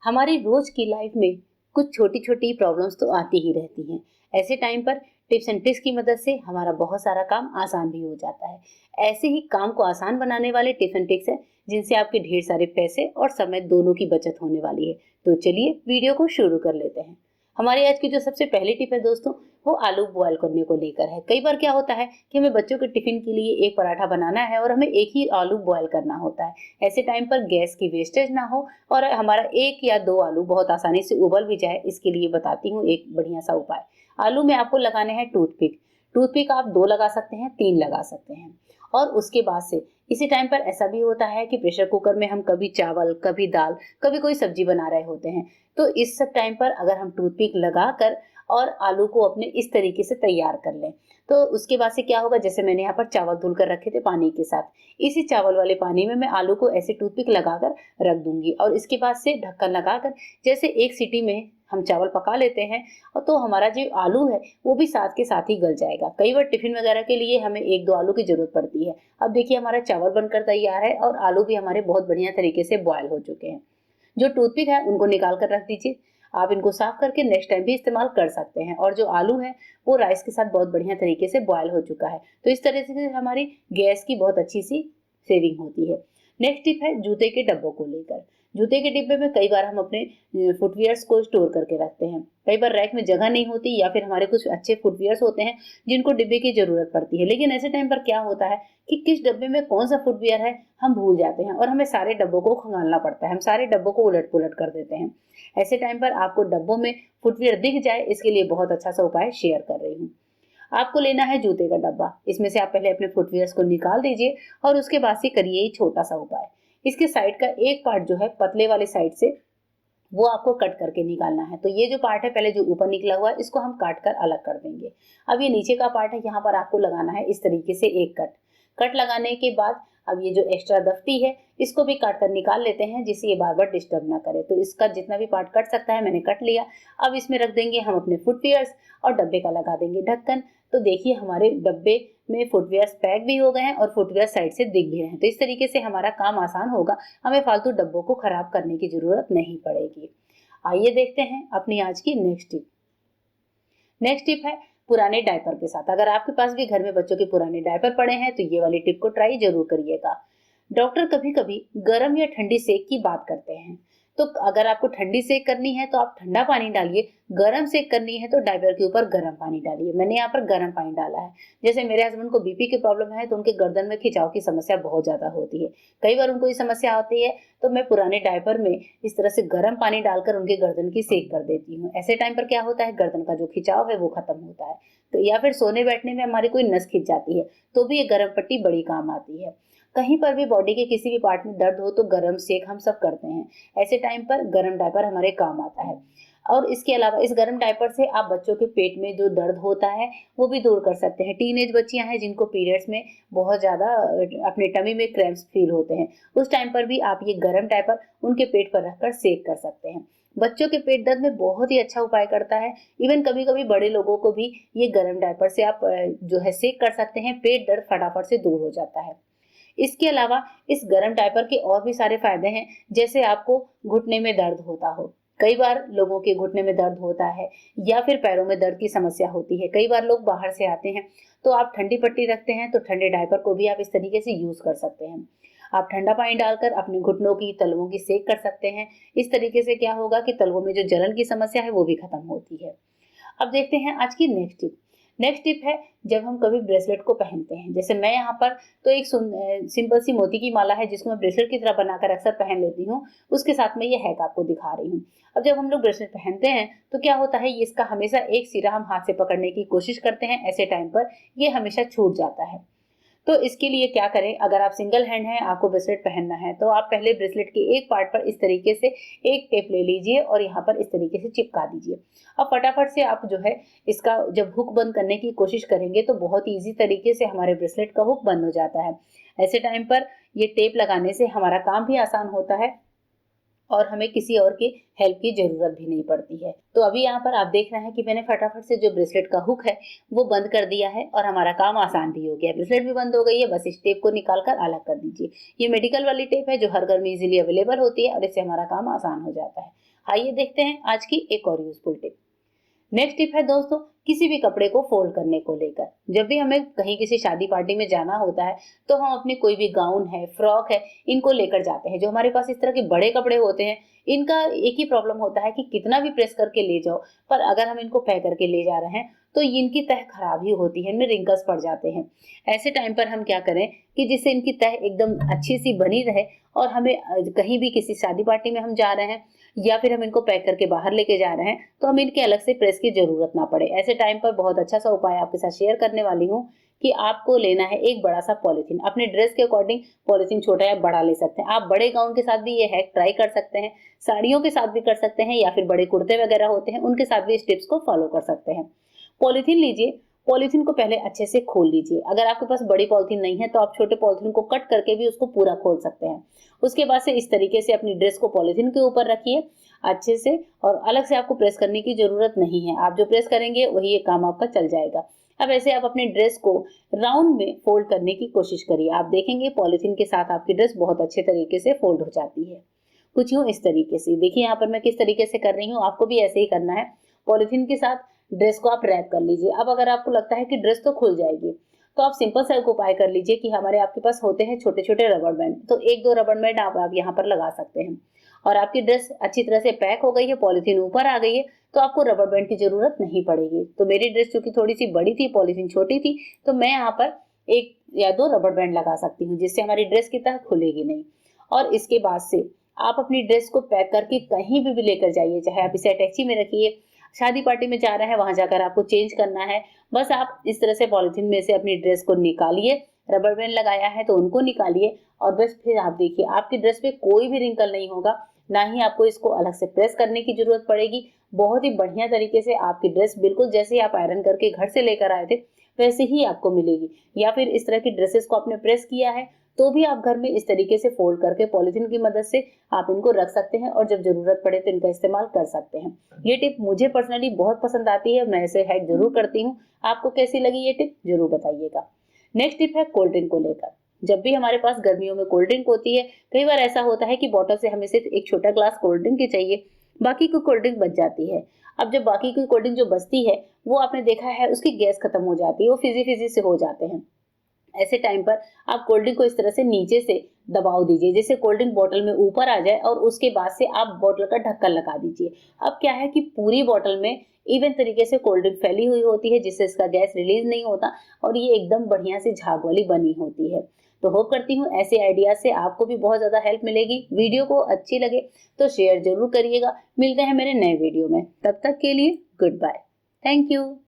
हमारी रोज की लाइफ में कुछ छोटी छोटी प्रॉब्लम्स तो आती ही रहती हैं। ऐसे टाइम पर टिप्स एंड ट्रिक्स की मदद से हमारा बहुत सारा काम आसान भी हो जाता है। ऐसे ही काम को आसान बनाने वाले टिप्स एंड ट्रिक्स हैं जिनसे आपके ढेर सारे पैसे और समय दोनों की बचत होने वाली है। तो चलिए वीडियो को शुरू कर लेते हैं। हमारी आज की जो सबसे पहली टिप है दोस्तों, वो आलू बॉयल करने को लेकर है। कई बार क्या होता है कि हमें बच्चों के टिफिन के लिए एक पराठा बनाना है और हमें एक ही आलू बॉयल करना होता है। ऐसे टाइम पर गैस की वेस्टेज ना हो और हमारा एक या दो आलू बहुत आसानी से उबल भी जाए, इसके लिए बताती हूँ एक बढ़िया सा उपाय। आलू में आपको लगाने हैं टूथपिक। टूथपिक आप 2 लगा सकते हैं, 3 लगा सकते हैं। और उसके बाद से इसी टाइम पर ऐसा भी होता है कि प्रेशर कुकर में हम कभी चावल, कभी दाल, कभी कोई सब्जी बना रहे होते हैं। तो इस सब टाइम पर अगर हम टूथपिक लगाकर और आलू को अपने इस तरीके से तैयार कर लें, तो उसके बाद से क्या होगा, जैसे मैंने यहाँ पर चावल धुल कर रखे थे पानी के साथ, इसी चावल वाले पानी में मैं आलू को ऐसे टूथपिक लगाकर रख दूंगी और इसके बाद से ढक्कन लगाकर जैसे एक सीटी में हम चावल पका लेते हैं और तो हमारा जो आलू है वो भी साथ के साथ ही गल जाएगा। कई बार टिफिन वगैरह के लिए हमें 1-2 आलू की जरूरत पड़ती है। अब देखिए हमारा चावल बनकर तैयार है और आलू भी हमारे बहुत बढ़िया तरीके से बॉयल हो चुके हैं। जो टूथपिक है उनको निकाल कर रख दीजिए। आप इनको साफ करके नेक्स्ट टाइम भी इस्तेमाल कर सकते हैं। और जो आलू है वो राइस के साथ बहुत बढ़िया तरीके से बॉयल हो चुका है। तो इस तरह से हमारी गैस की बहुत अच्छी सी सेविंग होती है। नेक्स्ट टिप है जूते के डब्बों को लेकर। जूते के डिब्बे में कई बार हम अपने फुटवियर्स को स्टोर करके रखते हैं। कई बार रैक में जगह नहीं होती या फिर हमारे कुछ अच्छे फुटवियर्स होते हैं जिनको डिब्बे की जरूरत पड़ती है। लेकिन ऐसे टाइम पर क्या होता है कि किस डब्बे में कौन सा फुटवियर है हम भूल जाते हैं और हमें सारे डब्बों को खंगालना पड़ता है। हम सारे डब्बों को उलट पुलट कर देते हैं। ऐसे टाइम पर आपको डब्बों में फुटवियर दिख जाए, इसके लिए बहुत अच्छा सा उपाय शेयर कर रही हूँ। आपको लेना है जूते का डब्बा। इसमें से आप पहले अपने फुटवियर्स को निकाल दीजिए और उसके बाद से करिए ये छोटा सा उपाय। इसके साइड का एक पार्ट जो है पतले वाले साइड से, वो आपको कट करके निकालना है। तो ये जो पार्ट है पहले जो ऊपर निकला हुआ है इसको हम काट कर अलग कर देंगे। अब ये नीचे का पार्ट है, यहाँ पर आपको लगाना है इस तरीके से एक कट। कट लगाने के बाद अब ये जो एक्स्ट्रा दफ्ती है इसको भी काट कर निकाल लेते हैं, जिससे ये बार बार डिस्टर्ब ना करे। तो इसका जितना भी पार्ट कट सकता है मैंने कट लिया। अब इसमें रख देंगे हम अपने फुटवियर्स और डब्बे का लगा देंगे ढक्कन। तो देखिए हमारे डब्बे में फुटवियर्स पैक भी हो गए हैं और फुटवियर साइड से दिख भी रहे हैं। तो इस तरीके से हमारा काम आसान होगा, हमें फालतू डब्बों को खराब करने की जरूरत नहीं पड़ेगी। आइए देखते हैं अपनी आज की नेक्स्ट टिप। नेक्स्ट टिप है पुराने डायपर के साथ। अगर आपके पास भी घर में बच्चों के पुराने डायपर पड़े हैं तो ये वाली टिप को ट्राई जरूर करिएगा। डॉक्टर कभी कभी गर्म या ठंडी सेक की बात करते हैं। तो अगर आपको ठंडी सेक करनी है तो आप ठंडा पानी डालिए, गर्म सेक करनी है तो डायपर के ऊपर गर्म पानी डालिए। मैंने यहाँ पर गर्म पानी डाला है। जैसे मेरे हस्बैंड को बीपी की प्रॉब्लम है तो उनके गर्दन में खिंचाव की समस्या बहुत ज्यादा होती है। कई बार उनको ये समस्या होती है तो मैं पुराने डायपर में इस तरह से गर्म पानी डालकर उनके गर्दन की सेक कर देती हूँ। ऐसे टाइम पर क्या होता है, गर्दन का जो खिंचाव है वो खत्म होता है। तो या फिर सोने बैठने में हमारी कोई नस खिंच जाती है तो भी ये गर्म पट्टी बड़ी काम आती है। कहीं पर भी बॉडी के किसी भी पार्ट में दर्द हो तो गर्म सेक हम सब करते हैं। ऐसे टाइम पर गर्म डायपर हमारे काम आता है। और इसके अलावा इस गर्म डायपर से आप बच्चों के पेट में जो दर्द होता है वो भी दूर कर सकते हैं। टीनेज बच्चियां हैं जिनको पीरियड्स में बहुत ज्यादा अपने टमी में क्रैम्प्स फील होते हैं, उस टाइम पर भी आप ये गर्म डायपर उनके पेट पर रखकर सेक कर सकते हैं। बच्चों के पेट दर्द में बहुत ही अच्छा उपाय करता है। इवन कभी कभी बड़े लोगों को भी ये गर्म डायपर से आप जो है सेक कर सकते हैं। पेट दर्द फटाफट से दूर हो जाता है। इसके अलावा इस गर्म डायपर के और भी सारे फायदे हैं। जैसे आपको घुटने में दर्द होता हो, कई बार लोगों के घुटने में दर्द होता है या फिर पैरों में दर्द की समस्या होती है। कई बार लोग बाहर से आते हैं तो आप ठंडी पट्टी रखते हैं तो ठंडे डायपर को भी आप इस तरीके से यूज कर सकते हैं। आप ठंडा पानी डालकर अपने घुटनों की, तलवों की सेक कर सकते हैं। इस तरीके से क्या होगा कि तलवों में जो जलन की समस्या है वो भी खत्म होती है। अब देखते हैं आज की नेक्स्ट टिप। नेक्स्ट टिप है जब हम कभी ब्रेसलेट को पहनते हैं। जैसे मैं यहाँ पर तो एक सिंपल सी मोती की माला है जिसको मैं ब्रेसलेट की तरह बनाकर अक्सर पहन लेती हूँ। उसके साथ में ये हैक आपको दिखा रही हूँ। अब जब हम लोग ब्रेसलेट पहनते हैं तो क्या होता है, इसका हमेशा एक सिरा हम हाथ से पकड़ने की कोशिश करते हैं। ऐसे टाइम पर ये हमेशा छूट जाता है। तो इसके लिए क्या करें, अगर आप सिंगल हैंड हैं, आपको ब्रेसलेट पहनना है तो आप पहले ब्रेसलेट के एक पार्ट पर इस तरीके से एक टेप ले लीजिए और यहाँ पर इस तरीके से चिपका दीजिए। अब फटाफट से आप जो है इसका जब हुक बंद करने की कोशिश करेंगे तो बहुत इजी तरीके से हमारे ब्रेसलेट का हुक बंद हो जाता है। ऐसे टाइम पर ये टेप लगाने से हमारा काम भी आसान होता है और हमें किसी और की हेल्प की जरूरत भी नहीं पड़ती है। तो अभी यहाँ पर आप देख रहे हैं कि मैंने फटाफट से जो ब्रेसलेट का हुक है वो बंद कर दिया है और हमारा काम आसान भी हो गया। ब्रेसलेट भी बंद हो गई है, बस इस टेप को निकाल कर अलग कर दीजिए। ये मेडिकल वाली टेप है जो हर घर में इजीली अवेलेबल होती है और इससे हमारा काम आसान हो जाता है। आइए देखते हैं आज की एक और यूजफुल टिप। नेक्स्ट टिप है दोस्तों, किसी भी कपड़े को फोल्ड करने को लेकर। जब भी हमें कहीं किसी शादी पार्टी में जाना होता है तो हम अपने कोई भी गाउन है, फ्रॉक है, इनको लेकर जाते हैं। जो हमारे पास इस तरह के बड़े कपड़े होते हैं, इनका एक ही प्रॉब्लम होता है कि कितना भी प्रेस करके ले जाओ, पर अगर हम इनको पैक करके ले जा रहे हैं तो इनकी तह खराब ही होती है, इनमें रिंकल्स पड़ जाते हैं। ऐसे टाइम पर हम क्या करें कि जिससे इनकी तह एकदम अच्छी सी बनी रहे और हमें कहीं भी किसी शादी पार्टी में हम जा रहे हैं या फिर हम इनको पैक करके बाहर लेके जा रहे हैं तो हमें इनके अलग से प्रेस की जरूरत ना पड़े। ऐसे टाइम पर बहुत अच्छा सा उपाय आपके साथ शेयर करने वाली हूँ कि आपको लेना है एक बड़ा सा पॉलिथीन। अपने ड्रेस के अकॉर्डिंग पॉलिथीन छोटा या बड़ा ले सकते हैं। आप बड़े गाउन के साथ भी ये हैक ट्राई कर सकते हैं, साड़ियों के साथ भी कर सकते हैं या फिर बड़े कुर्ते वगैरह होते हैं उनके साथ भी इस टिप्स को फॉलो कर सकते हैं। पॉलिथीन लीजिए, पॉलिथीन को पहले अच्छे से खोल लीजिए। अगर आपके पास बड़ी पॉलिथीन नहीं है तो आप छोटे पॉलिथीन को कट करके भी उसको पूरा खोल सकते हैं। उसके बाद से इस तरीके से अपनी ड्रेस को पॉलिथीन के ऊपर रखिए अच्छे से, और अलग से आपको प्रेस करने की जरूरत नहीं है। आप जो प्रेस करेंगे वही ये काम आपका चल जाएगा। अब ऐसे आप अपने ड्रेस को राउंड में फोल्ड करने की कोशिश करिए। आप देखेंगे पॉलिथीन के साथ आपकी ड्रेस बहुत अच्छे तरीके से फोल्ड हो जाती है। कुछ यूं इस तरीके से। देखिए यहाँ पर मैं किस तरीके से कर रही हूँ, आपको भी ऐसे ही करना है। पॉलिथीन के साथ ड्रेस को आप रैप कर लीजिए। अब अगर आपको लगता है कि ड्रेस तो खुल जाएगी तो आप सिंपल सा एक उपाय कर लीजिए कि हमारे आपके पास होते हैं छोटे छोटे रबर बैंड, तो एक दो रबर बैंड आप यहाँ पर लगा सकते हैं और आपकी ड्रेस अच्छी तरह से पैक हो गई है, पॉलिथीन ऊपर आ गई है, तो आपको रबर बैंड की जरूरत नहीं पड़ेगी। तो मेरी ड्रेस चूंकि थोड़ी सी बड़ी थी, पॉलिथीन छोटी थी, तो मैं यहाँ पर एक या दो रबर बैंड लगा सकती हूँ जिससे हमारी ड्रेस की तरह खुलेगी नहीं। और इसके बाद से आप अपनी ड्रेस को पैक करके कहीं भी लेकर जाइए, चाहे आप इसे अटैची में रखिए, शादी पार्टी में जा रहे हैं वहां जाकर आपको चेंज करना है, बस आप इस तरह से पॉलिथीन में से अपनी ड्रेस को निकालिए। रबर बैंड लगाया है तो उनको निकालिए और बस फिर आप देखिए आपकी ड्रेस पे कोई भी रिंकल नहीं होगा, ना ही आपको इसको अलग से प्रेस करने की जरूरत पड़ेगी। बहुत ही बढ़िया तरीके से आपकी ड्रेस बिल्कुल जैसे आप आयरन करके घर से लेकर आए थे वैसे ही आपको मिलेगी। या फिर इस तरह की ड्रेसेस को आपने प्रेस किया है तो भी आप घर में इस तरीके से फोल्ड करके पॉलिथीन की मदद से आप इनको रख सकते हैं और जब जरूरत पड़े तो इनका इस्तेमाल कर सकते हैं। ये टिप मुझे पर्सनली बहुत पसंद आती है, मैं इसे हैक जरूर करती हूँ। आपको कैसी लगी ये टिप जरूर बताइएगा। नेक्स्ट टिप है कोल्ड ड्रिंक को लेकर। जब भी हमारे पास गर्मियों में कोल्ड ड्रिंक होती है, कई बार ऐसा होता है कि बॉटल से हमें सिर्फ एक छोटा ग्लास कोल्ड ड्रिंक ही चाहिए, बाकी की कोल्ड ड्रिंक बच जाती है। अब जब बाकी की कोल्ड ड्रिंक जो बचती है वो आपने देखा है उसकी गैस खत्म हो जाती है, वो फिजी फिजी से हो जाते हैं। ऐसे टाइम पर आप कोल्ड ड्रिंक को इस तरह से नीचे से दबाव दीजिए जिससे कोल्ड ड्रिंक बोतल में ऊपर आ जाए और उसके बाद से आप बोतल का ढक्कन लगा दीजिए। अब क्या है कि पूरी बोतल में इवन तरीके से कोल्ड ड्रिंक फैली हुई होती है जिससे इसका गैस रिलीज नहीं होता और ये एकदम बढ़िया से झाग वाली बनी होती है। तो होप करती हूँ ऐसे आइडियाज से आपको भी बहुत ज्यादा हेल्प मिलेगी। वीडियो को अच्छी लगे तो शेयर जरूर करिएगा। मिलते हैं मेरे नए वीडियो में, तब तक के लिए गुड बाय। Thank you.